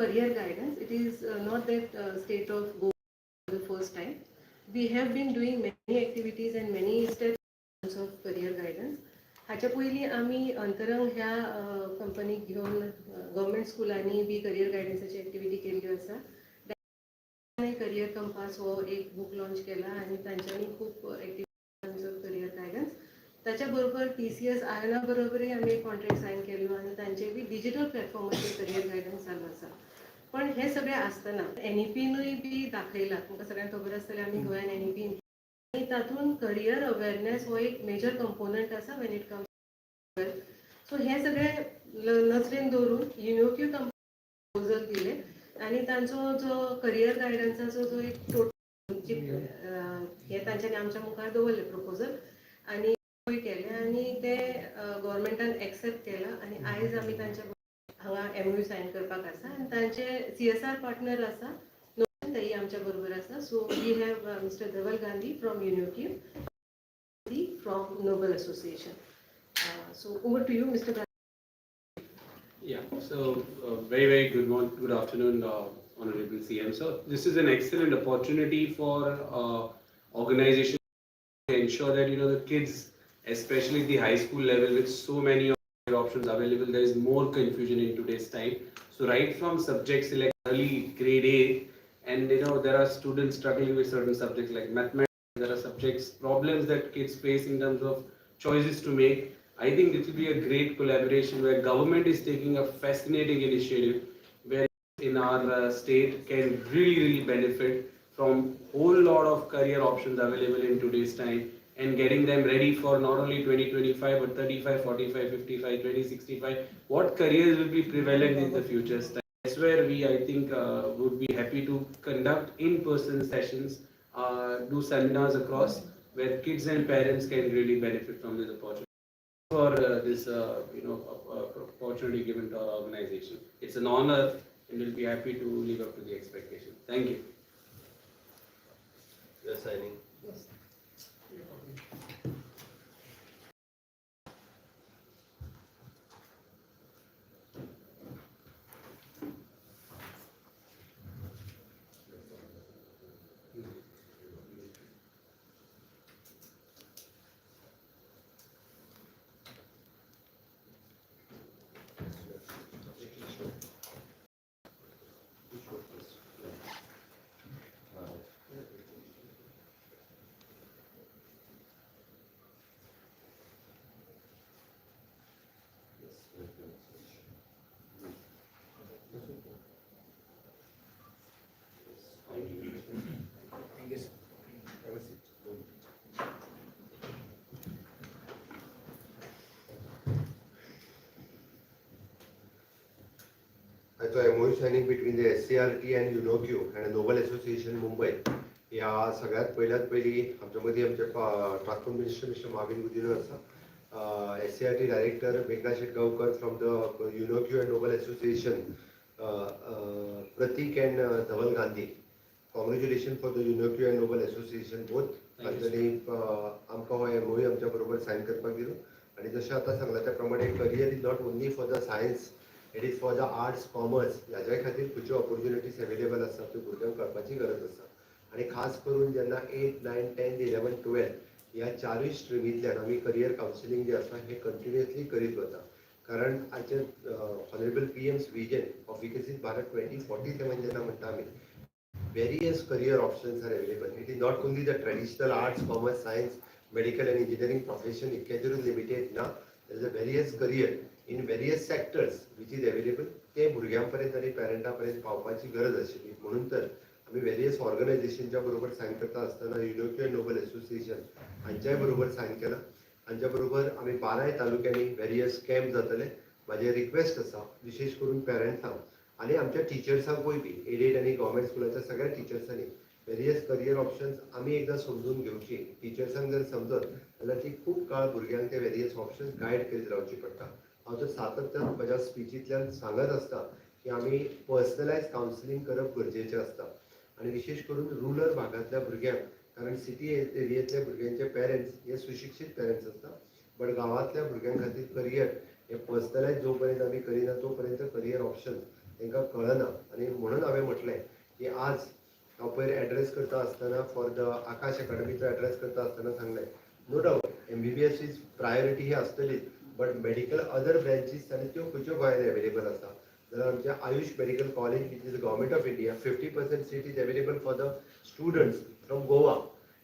career guidance. It is not that state of go for the first time. We have been doing many activities and many steps of career guidance. हाच्या पयलीं आमी अंतरंग ह्या कंपनीक घेवन government स्कुलांनी बी career गायडन्साची activity केल्ल्यो आसा. करियर कंपास हो एक बुक लॉन्च केला आणि तांच्यांनी खूप एक्टिविटीज ऑफ करियर गायडन्स. त्याच्या बरोबर TCS आयना बरोबरय आमी एक कॉन्ट्रॅक्ट सायन केल्लो आणि तांचे बी डिजिटल प्लॅटफॉर्माचेर करियर गायडन्स चालू आसा. पण हे सगळें आसतना NEPनूय बी दाखयला. तुमकां सगळ्यांक खबर आसतलें आमी गोंयान NEP आणि तातूंत करियर अवेअरनेस हो एक मेजर कंपोनंट आसा वेन इट कम्स. सो हे सगळें नजरेन दवरून युनोक्यू प्रपोजल दिले आणि तांचो जो करियर गायडन्साचो जो एक टोटल हे तांच्यांनी आमच्या मुखार दवरले प्रपोजल आणि केले आणि ते गव्हर्मेंटान एक्सेप्ट केला आणि आयज आमी तांच्या हांगा MOU सायन करपाक आसा आणि तांचे CSR पार्टनर आसा ताई आमच्या बरोबर आसा. So we have mister Dhaval Gandhi from युनोक्यू, from noble association. So over to you, Mr. Gandhi. Yeah, so very good afternoon, Honorable CM. So this is an excellent opportunity for organization to ensure that the kids, especially the high school level, with so many options available, there is more confusion in today's time. So right from subjects like early grade 8, and there are students struggling with certain subjects like mathematics. There are subjects problems that kids face in terms of choices to make. I think it will be a great collaboration where government is taking a fascinating initiative where in our state can really benefit from whole lot of career options available in today's time and getting them ready for not only 2025 but 35, 45, 55, 2065. What careers will be prevalent in the future? That's where I think, would be happy to conduct in-person sessions, do seminars across where kids and parents can really benefit from this opportunity. For this opportunity given to our organization. It's an honor and we'll be happy to live up to the expectation. Thank you. You're signing. Yes. So MOU signing between the SCRT and UNOQ and Nobel Association Mumbai या सगळ्यात पहिली आमच्या मध्ये आमचे transport minister mister Marvin Gudino आसा, SCRT director मेघना Shetgaonkar from the UNOQ and Nobel Association, Pratik and Dhaval Gandhi. Congratulations for the UNOQ and Nobel Association both. तांच्यांनी आमकां हो MOU आमच्या बरोबर सायन करपाक दिलो आणि जशें आतां सांगला त्या प्रमाणे career is not only for the science, it is for the arts commerce. ह्याच्या खातीर खंयच्यो ऑपॉर्च्युनिटीज अवेलेबल आसा त्यो भुरग्यांक कळपाची गरज आसा आणि खास करून जेन्ना 8, 9, 10, 11, 12 ह्या चारूय स्ट्रिमींतल्यान आमी करियर कावन्सिलींग जे आसा हे कंटिन्युअसली करीत वता. कारण आयचे ऑनरेबल PM's विजन ऑफ विकसीत भारत 2047 जेन्ना म्हणटा आमी, various career options are available. It is not only the traditional arts, commerce, science, medical and engineering profession is limited now. There is a various career in various sectors which is available. ते भुरग्यांपर्यंत आणि पॅरेंटापर्यंत पावपाची गरज आशिल्ली. म्हणून तर आम्ही various ऑर्गनायझेशनच्या बरोबर सायन करता असताना युनोक्यू एंड नोबल असोसिएशन हांच्या बरोबर सायन केला. हांच्या बरोबर आम्ही 12 तालुक्यांनी व्हेरियस कॅम्प जातले. माझे रिक्वेस्ट आसा विशेष करून पॅरेंट्सांक आणि आमच्या टिचर्सांकूय बी एडेड आणि गव्हर्मेंट स्कुलाच्या सगळ्या टिचर्सांनी व्हेरियस करियर ऑप्शन्स आमी एकदां समजून घेवची. टिचर्सांक जर समजत जाल्यार ती खूप काळ भुरग्यांक ते व्हेरियस ऑप्शन्स गायड करीत रावची पडटा. हांव तर सातत्यान म्हज्या स्पिचींतल्यान सांगत आसता की आमी पर्सनलायज कावन्सिलींग करप गरजेचें आसता आणि विशेष करून रुरल भागांतल्या भुरग्यांक, कारण सिटी एरियेंतल्या भुरग्यांचे पेरंट्स हे सुशिक्षीत पेरंट्स आसता, बट गांवांतल्या भुरग्यां खातीर करियर हे पर्सनलायज जो पर्यंत आमी करिना तो पर्यंत करियर ऑप्शन तांकां कळना आनी म्हणून हांवें म्हटलें की आज हांव पयर एड्रेस करता आसतना फॉर द आकाश अकाडमीचो एड्रेस करता आसतना सांगलें no doubt MBBS is priority ही आसतलीच बट मेडिकल अदर ब्रँचीस आनी त्यो खंयच्यो गोंयांत एवेलेबल आसा जाल्यार आमच्या AYUSH medical college which is government of India 50% seat is available for the students from Goa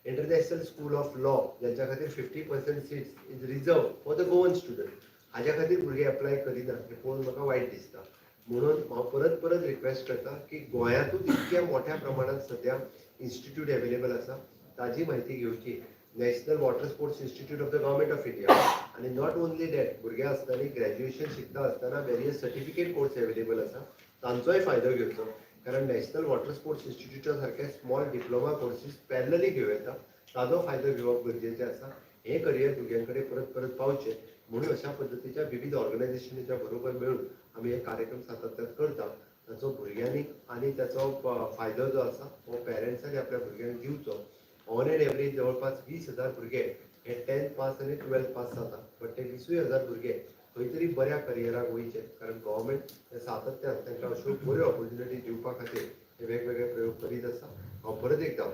international school of law ज्यांच्या खातीर 50% seats is reserve for the Goan student हाज्या खातीर भुरगे एप्लाय करिना हें पळोवन म्हाका वायट दिसता म्हणून हांव परत परत रिक्वेस्ट करता की गोंयांतूच इतक्या मोठ्या प्रमाणात सद्या इन्स्टिट्यूट एवेलेबल आसा ताजी म्हायती घेवची national water sports institute of the government of India आनी नॉट ओन्ली दॅट भुरगे आसतना ग्रॅज्युएशन शिकता आसतना वेरियस सर्टिफिकेट कोर्स एवेलेबल आसा तांचोय फायदो घेवचो कारण नॅशनल वॉटर स्पोर्ट्स इन्स्टिट्यूटा सारखे स्मॉल डिप्लोमा कोर्सीस पॅरलली घेवं येता ताजो फायदो घेवप गरजेचें आसा हे करियर भुरग्यां कडेन परत परत पावचें म्हणून अशा पद्दतीच्या विविध ऑर्गनायझेशनीच्या बरोबर मेळून आमी हे कार्यक्रम सातत्यान करता ताचो भुरग्यांनी आनी त्याचो फायदो जो आसा हो पॅरंट्सांनी आपल्या भुरग्यांक दिवचो ऑन एन एवरेज जवळपास 20,000 भुरगे हे 10th पास आनी 12th पास जाता बट ते 20,000 भुरगे खंय तरी बऱ्या करियराक वयचे कारण गव्हर्मेंट हे सातत्यान तांकां अश्यो बऱ्यो ऑपॉर्च्युनिटी दिवपा खातीर हे वेगवेगळे प्रयोग करीत आसा हांव परत एकदां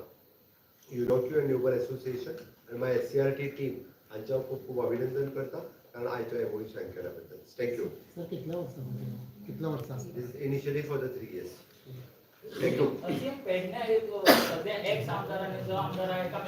युरोक्यू एंड न्यूबल एसोसिएशन आनी माय SCRT टीम हांचे हांव खूब खूब अभिनंदन करता कारण आयचो एमओयू सायन केल्या बद्दल थँक्यू सर कितल्या वर्सां initially for the 3 years thank you अशी पेडण्या एक सध्या एक्स आमदार आणि जो आमदार आहे का